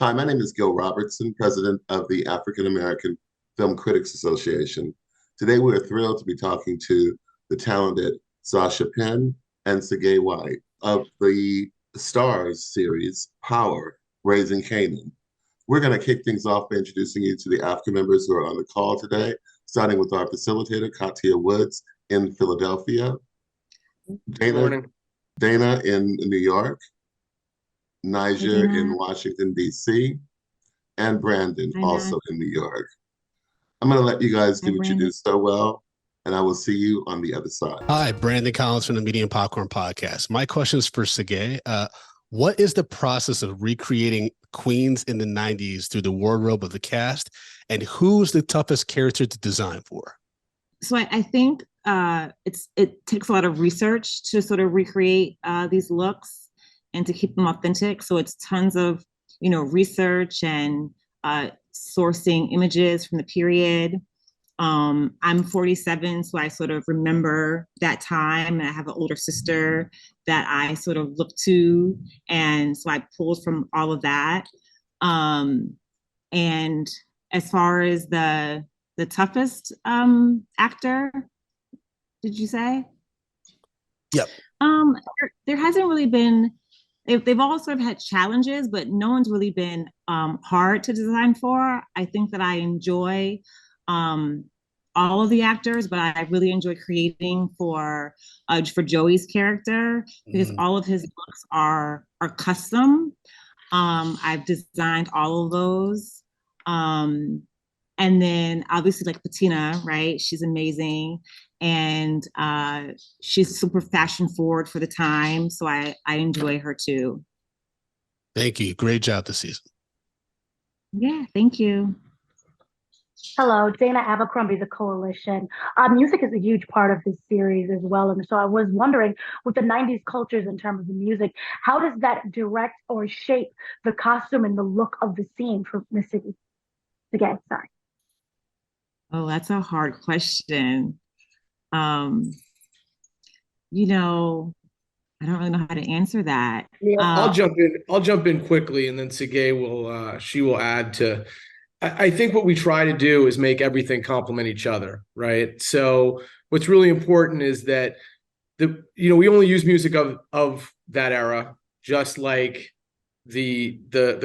Hi, my name is Gil Robertson, president of the African American Film Critics Association. Today, we're thrilled to be talking to the talented Sascha Penn and Tsigie White of the Stars series Power, Raising Kanan. We're going to kick things off by introducing you to the African members who are on the call today, starting with our facilitator, Katia Woods in Philadelphia, Good Dana, morning. Dana in New York, Hi, Niger in Dina. Washington, D.C., and Brandon, Hi, Nat. also in New York. I'm going to let you guys Hi, do what you Brandon. do so well, and I will see you on the other side. Hi, Brandon Collins from the Media and Popcorn Podcast. My question is for Tsigie. What is the process of recreating Queens in the 90s through the wardrobe of the cast, and who's the toughest character to design for? So I think it takes a lot of research to sort of recreate these looks and to keep them authentic. So it's tons of research and sourcing images from the period. I'm 47, so I sort of remember that time. And I have an older sister that I sort of look to, and so I pulled from all of that. And as far as the toughest actor, did you say? Yep. There hasn't really been. They've all sort of had challenges, but no one's really been hard to design for. I think that I enjoy all of the actors, but I really enjoy creating for Joey's character because all of his looks are custom. I've designed all of those. And then obviously like Patina, right? She's amazing. And she's super fashion forward for the time. So I enjoy her too. Thank you. Great job this season. Yeah, thank you. Hello, Dana Abercrombie, the Koalition. Music is a huge part of this series as well. And so I was wondering, with the 90s cultures in terms of the music, how does that direct or shape the costume and the look of the scene for Miss Tsigie? Again, sorry. Oh, that's a hard question. Um, you know, I don't really know how to answer that. Well, I'll jump in. I'll jump in quickly, and then Tsigie will she will add to. I think what we try to do is make everything complement each other, right? So what's really important is that we only use music of that era, just like the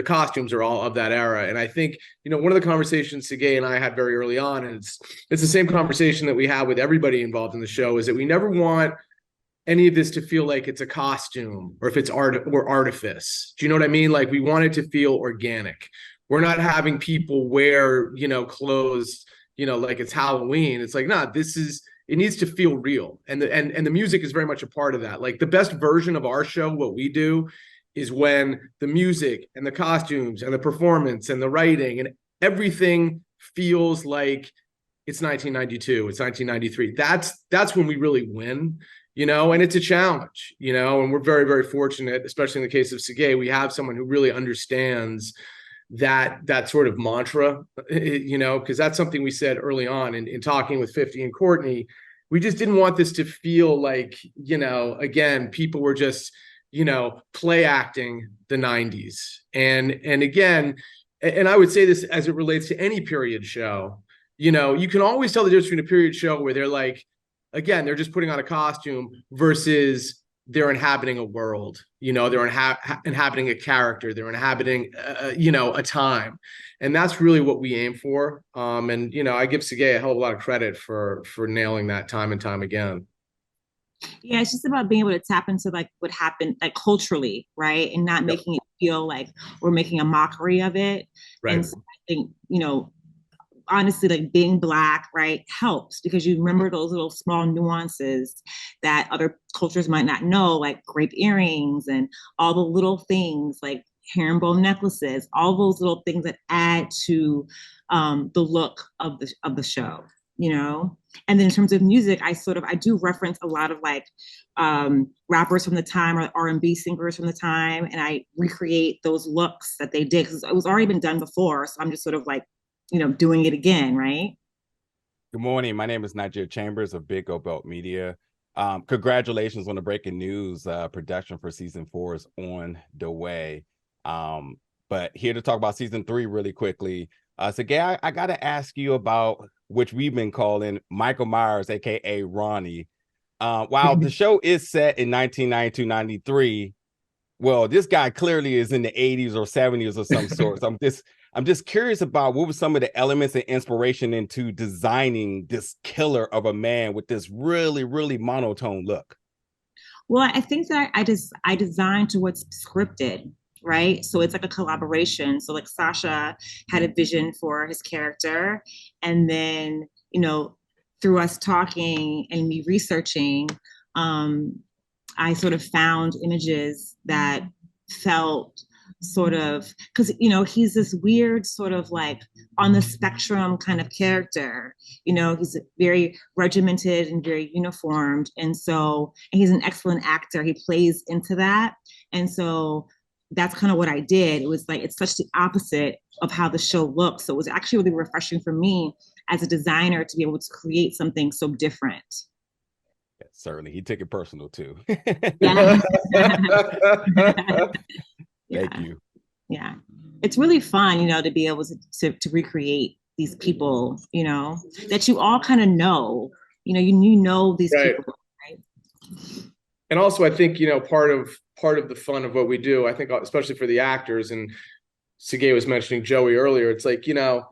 costumes are all of that era. And I think one of the conversations Tsigie and I had very early on, and it's the same conversation that we have with everybody involved in the show, is that we never want any of this to feel like it's a costume or if it's art or artifice. Do you know what I mean? Like, we want it to feel organic. We're not having people wear clothes like it's Halloween. It's like, nah, it needs to feel real, and the music is very much a part of that. Like, the best version of our show, what we do, is when the music and the costumes and the performance and the writing and everything feels like it's 1992, it's 1993. That's when we really win, and it's a challenge, and we're very, very fortunate, especially in the case of Tsigie, we have someone who really understands that sort of mantra, because that's something we said early on in talking with 50 and Courtney. We just didn't want this to feel like, again, people were just play acting the 90s. And again, and I would say this as it relates to any period show, you can always tell the difference between a period show where they're like, again, they're just putting on a costume versus they're inhabiting a world, they're inhabiting a character, they're inhabiting, a time. And that's really what we aim for. And, I give Tsigie a hell of a lot of credit for nailing that time and time again. Yeah, it's just about being able to tap into like what happened like culturally, right? And not making it feel like we're making a mockery of it. Right. And so I think, honestly, like being Black, right, helps because you remember those little small nuances that other cultures might not know, like grape earrings and all the little things like herringbone necklaces, all those little things that add to the look of the show, And then in terms of music, I do reference a lot of like rappers from the time or R&B singers from the time, and I recreate those looks that they did because it was already been done before. So I'm just sort of like, doing it again, right? Good morning. My name is Niger Chambers of Big O Belt Media. Congratulations on the breaking news. Production for season 4 is on the way. But but here to talk about season 3 really quickly. So Gay, I got to ask you about which we've been calling Michael Myers, aka Ronnie. While the show is set in 1992-93, well, this guy clearly is in the 80s or 70s or some sort. So I'm just curious about what were some of the elements and inspiration into designing this killer of a man with this really, really monotone look. Well, I think that I designed to what's scripted, right? So it's like a collaboration. So like Sascha had a vision for his character, and then, you know, through us talking and me researching, I sort of found images that felt sort of, because, you know, he's this weird sort of like on the spectrum kind of character. You know, he's very regimented and very uniformed. And he's an excellent actor. He plays into that. And so that's kind of what I did. It was like, it's such the opposite of how the show looks. So it was actually really refreshing for me as a designer to be able to create something so different. Yeah, certainly. He took it personal too. Yeah. Thank you. Yeah. It's really fun, you know, to be able to recreate these people, you know, that you all kind of know, you know these people, right? And also, I think, you know, part of the fun of what we do, I think, especially for the actors, and Tsigie was mentioning Joey earlier, it's like, you know,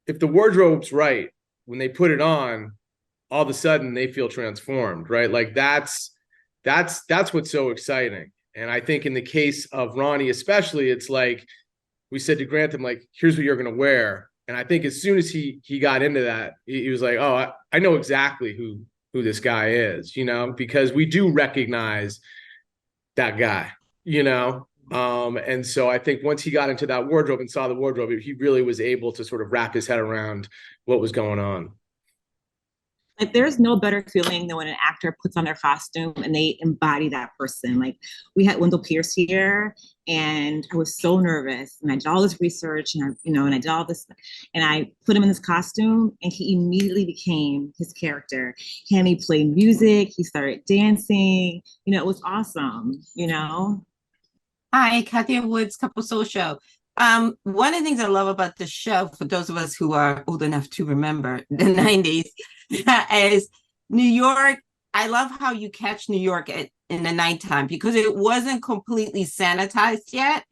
if the wardrobe's right, when they put it on, all of a sudden they feel transformed, right? Like that's what's so exciting. And I think in the case of Ronnie, especially, it's like we said to Grantham, like, here's what you're going to wear. And I think as soon as he got into that, he was like, oh, I know exactly who this guy is, you know, because we do recognize that guy, you know. And so I think once he got into that wardrobe and saw the wardrobe, he really was able to sort of wrap his head around what was going on. Like, there's no better feeling than when an actor puts on their costume and they embody that person. Like, we had Wendell Pierce here, and I was so nervous, and I did all this research, and I did all this, and I put him in this costume, and he immediately became his character. He had me play music. He started dancing. You know, it was awesome. You know. Hi, Katia Woods, Couple Soul Show. One of the things I love about the show, for those of us who are old enough to remember the 90s, is New York. I love how you catch New York in the nighttime, because it wasn't completely sanitized yet,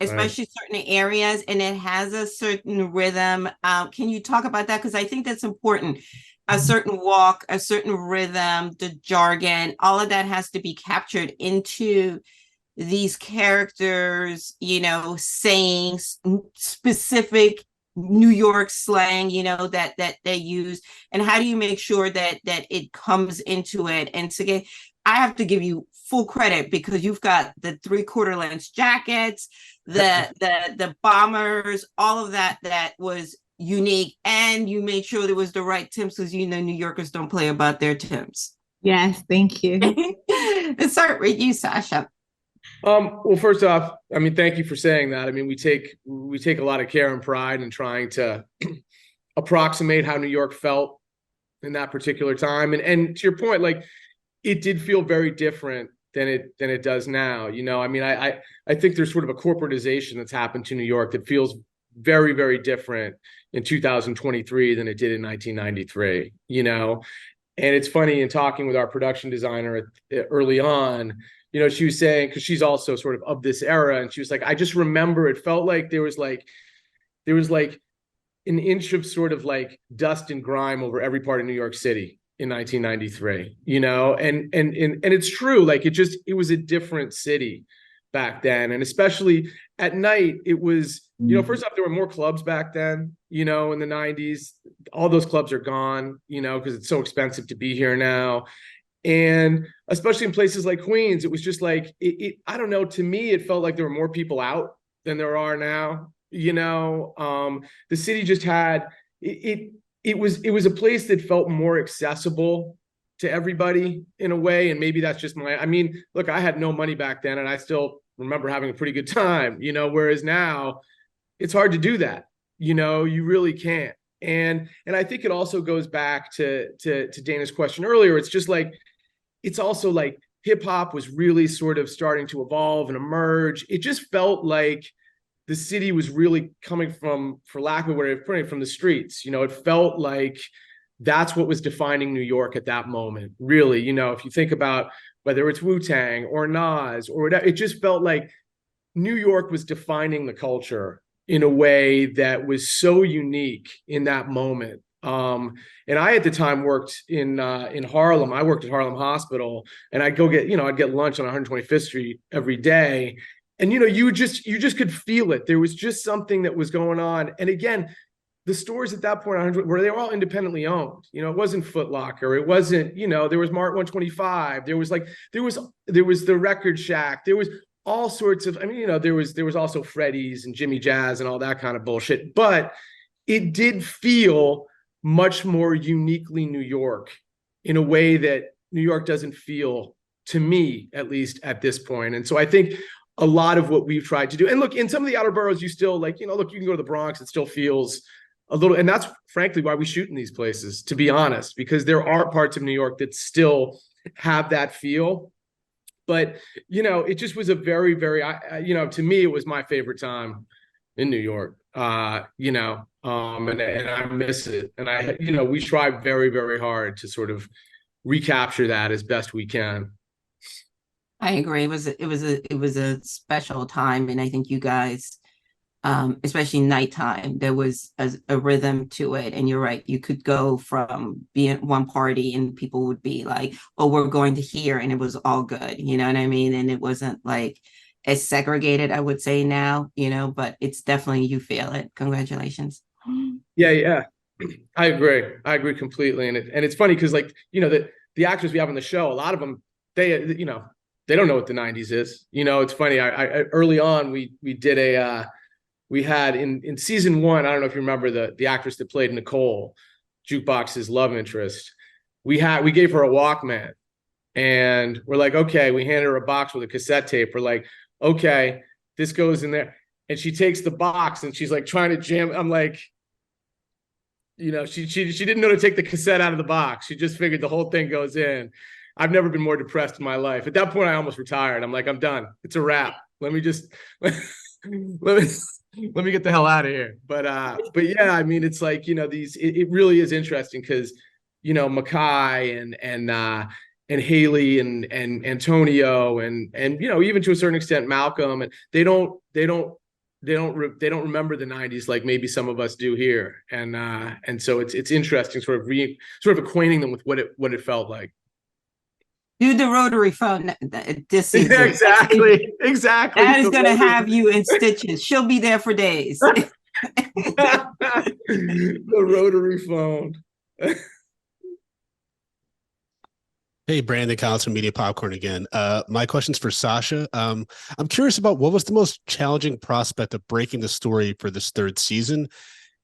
especially certain areas, and it has a certain rhythm. Can you talk about that? Because I think that's important. A certain walk, a certain rhythm, the jargon, all of that has to be captured into these characters, you know, saying specific New York slang, you know, that they use. And how do you make sure that it comes into it? And Tsigie, I have to give you full credit, because you've got the 3/4 length jackets, the bombers, all of that was unique, and you made sure there was the right Timbs, because you know New Yorkers don't play about their Timbs. Yes, thank you. Let's start with you, Sascha. Well, first off, I mean, thank you for saying that. I mean, we take a lot of care and pride in trying to approximate how New York felt in that particular time. And to your point, like, it did feel very different than it does now. You know, I mean, I think there's sort of a corporatization that's happened to New York that feels very, very different in 2023 than it did in 1993, you know. And it's funny, in talking with our production designer early on, you know, she was saying, because she's also sort of this era, and she was like, I just remember it felt like there was like an inch of sort of like dust and grime over every part of New York City in 1993, you know. And it's true, like, it was a different city back then. And especially at night, it was, you know, first off, there were more clubs back then, you know, in the 90s. All those clubs are gone, you know, because it's so expensive to be here now. And especially in places like Queens, it was just like, I don't know, to me, it felt like there were more people out than there are now, you know. The city just had, it was a place that felt more accessible to everybody in a way. And maybe that's just I mean, look, I had no money back then, and I still remember having a pretty good time, you know, whereas now it's hard to do that, you know, you really can't. And I think it also goes back to Dana's question earlier. It's just like, it's also like hip hop was really sort of starting to evolve and emerge. It just felt like the city was really coming from, for lack of a word, putting it, from the streets. It felt like that's what was defining New York at that moment. Really, if you think about whether it's Wu-Tang or Nas or whatever, it just felt like New York was defining the culture in a way that was so unique in that moment. And I at the time worked in Harlem. I worked at Harlem Hospital, and I'd get lunch on 125th Street every day. And you just could feel it. There was just something that was going on. And again, the stores at that point where they were all independently owned. It wasn't Foot Locker. It wasn't, there was Mart 125. There was the Record Shack. There was all sorts of, there was also Freddy's and Jimmy Jazz and all that kind of bullshit. But it did feel much more uniquely New York in a way that New York doesn't feel, to me, at least at this point. And so I think a lot of what we've tried to do, and look, in some of the outer boroughs, you still look, you can go to the Bronx, it still feels a little, and that's frankly why we shoot in these places, to be honest, because there are parts of New York that still have that feel. But, it just was a very, very, to me, it was my favorite time in New York, and I miss it. And we try very, very hard to sort of recapture that as best we can. I agree. It was a special time. And I think you guys, especially nighttime, there was a rhythm to it. And you're right, you could go from being at one party and people would be like, oh, we're going to here, and it was all good, you know what I mean? And it wasn't like as segregated, I would say now, but it's definitely, you feel it. Congratulations. Yeah. I agree completely. And it's funny because, like, the actors we have on the show, a lot of them, they don't know what the 90s is. It's funny. I early on, we did we had in season 1, I don't know if you remember the actress that played Nicole, Jukebox's love interest. We gave her a Walkman, and we're like, okay, we handed her a box with a cassette tape. We're like, okay, this goes in there. And she takes the box and she's like trying to jam. I'm like, she didn't know to take the cassette out of the box. She just figured the whole thing goes in. I've never been more depressed in my life. At that point, I almost retired. I'm like, I'm done. It's a wrap. Let me get the hell out of here. But yeah, it's like, it really is interesting because, Mackay and Haley and Antonio and even to a certain extent Malcolm, and they don't remember the 90s like maybe some of us do here. And so it's interesting sort of acquainting them with what it felt like. Do the rotary phone this season. Exactly. That is going to have you in stitches. She'll be there for days. The rotary phone. Hey, Brandon Collins from Media Popcorn again. My question's for Sascha. I'm curious about what was the most challenging prospect of breaking the story for this 3rd season,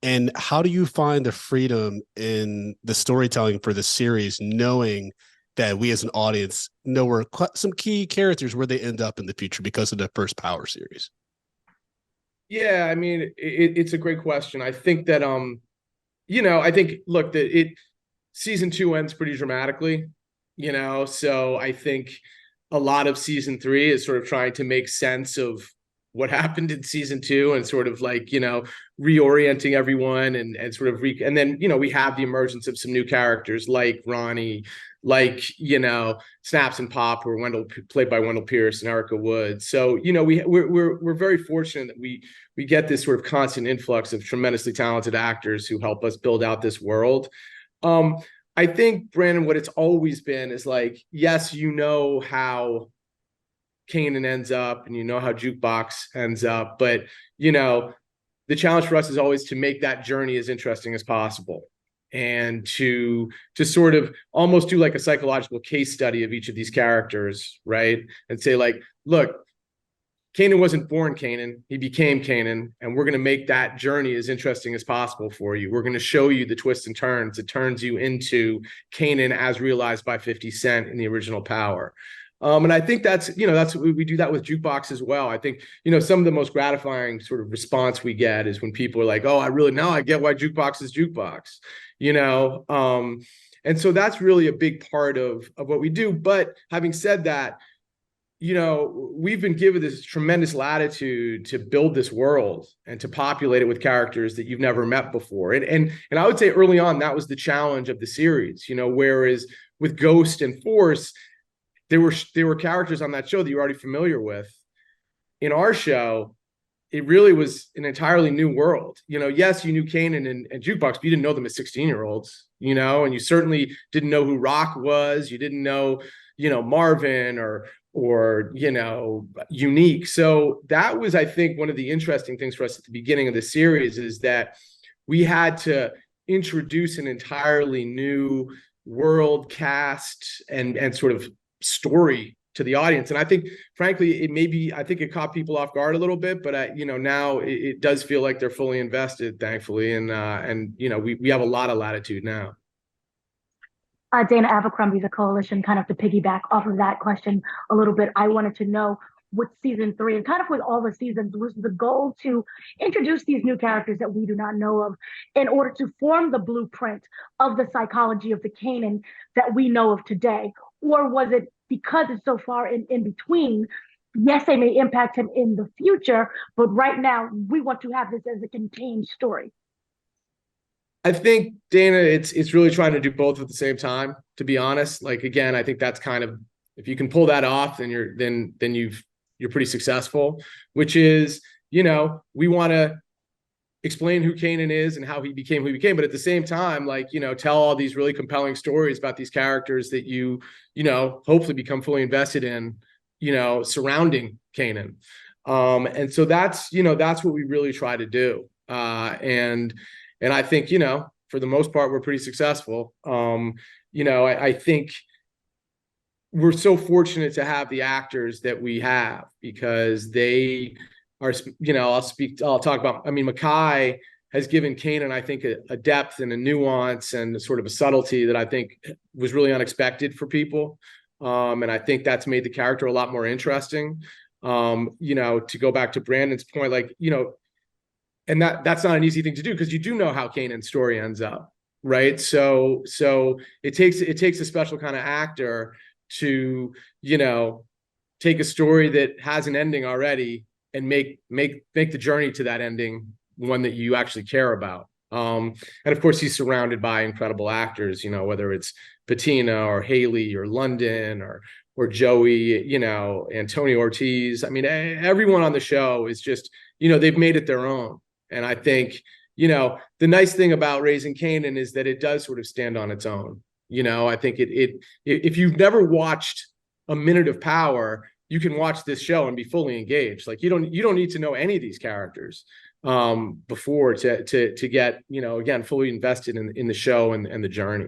and how do you find the freedom in the storytelling for the series, knowing that we as an audience know where some key characters, where they end up in the future because of the first Power series? Yeah, it's a great question. I think that, look, season 2 ends pretty dramatically, so I think a lot of season 3 is sort of trying to make sense of what happened in season 2 and sort of like, reorienting everyone and sort of, and then, we have the emergence of some new characters like Ronnie, like, Snaps and Pop, who are played by Wendell Pierce and Erica Wood. So, we're very fortunate that we get this sort of constant influx of tremendously talented actors who help us build out this world. I think, Brandon, what it's always been is like, yes, how Kanan ends up and how Jukebox ends up, but the challenge for us is always to make that journey as interesting as possible, and to sort of almost do like a psychological case study of each of these characters, right? And say like, look, Kanan wasn't born Kanan, he became Kanan, and we're going to make that journey as interesting as possible for you. We're going to show you the twists and turns. It turns you into Kanan as realized by 50 Cent in the original Power. And I think that's we do that with Jukebox as well. I think, some of the most gratifying sort of response we get is when people are like, oh, I get why Jukebox is Jukebox, and so that's really a big part of what we do. But having said that, we've been given this tremendous latitude to build this world and to populate it with characters that you've never met before. And I would say early on, that was the challenge of the series, whereas with Ghost and Force, there were characters on that show that you're already familiar with. In our show, it really was an entirely new world. Yes, you knew Kanan and Jukebox, but you didn't know them as 16-year-olds, and you certainly didn't know who Rock was. You didn't know, Marvin or Unique. So that was, I think, one of the interesting things for us at the beginning of the series, is that we had to introduce an entirely new world, cast, and sort of story to the audience. And I think, frankly, it caught people off guard a little bit, but now it does feel like they're fully invested, thankfully. And we have a lot of latitude now. Dana Abercrombie, the Koalition, kind of to piggyback off of that question a little bit, I wanted to know, with season 3 and kind of with all the seasons, was the goal to introduce these new characters that we do not know of in order to form the blueprint of the psychology of the Kanan that we know of today? Or was it because it's so far in between? Yes, they may impact him in the future, but right now we want to have this as a contained story. I think, Dana, it's really trying to do both at the same time, to be honest. Like, again, I think that's kind of, if you can pull that off, then you're pretty successful, which is, we want to explain who Kanan is and how he became who he became, but at the same time, tell all these really compelling stories about these characters that hopefully become fully invested in, surrounding Kanan. And so that's what we really try to do. And I think, for the most part, we're pretty successful. I think we're so fortunate to have the actors that we have, because they are, I'll talk about, Mackay has given Kanan, I think, a depth and a nuance and sort of a subtlety that I think was really unexpected for people. And I think that's made the character a lot more interesting. To go back to Brandon's point, and that's not an easy thing to do, because you do know how Kanan's story ends up, right? So it takes a special kind of actor to, take a story that has an ending already and make the journey to that ending one that you actually care about. And of course, he's surrounded by incredible actors, whether it's Patina or Haley or London or Joey, Antonio Ortiz. Everyone on the show is just, they've made it their own. And I think, the nice thing about Raising Kanan is that it does sort of stand on its own. I think if you've never watched a minute of Power, you can watch this show and be fully engaged. Like, you don't need to know any of these characters before to get, again, fully invested in the show and the journey.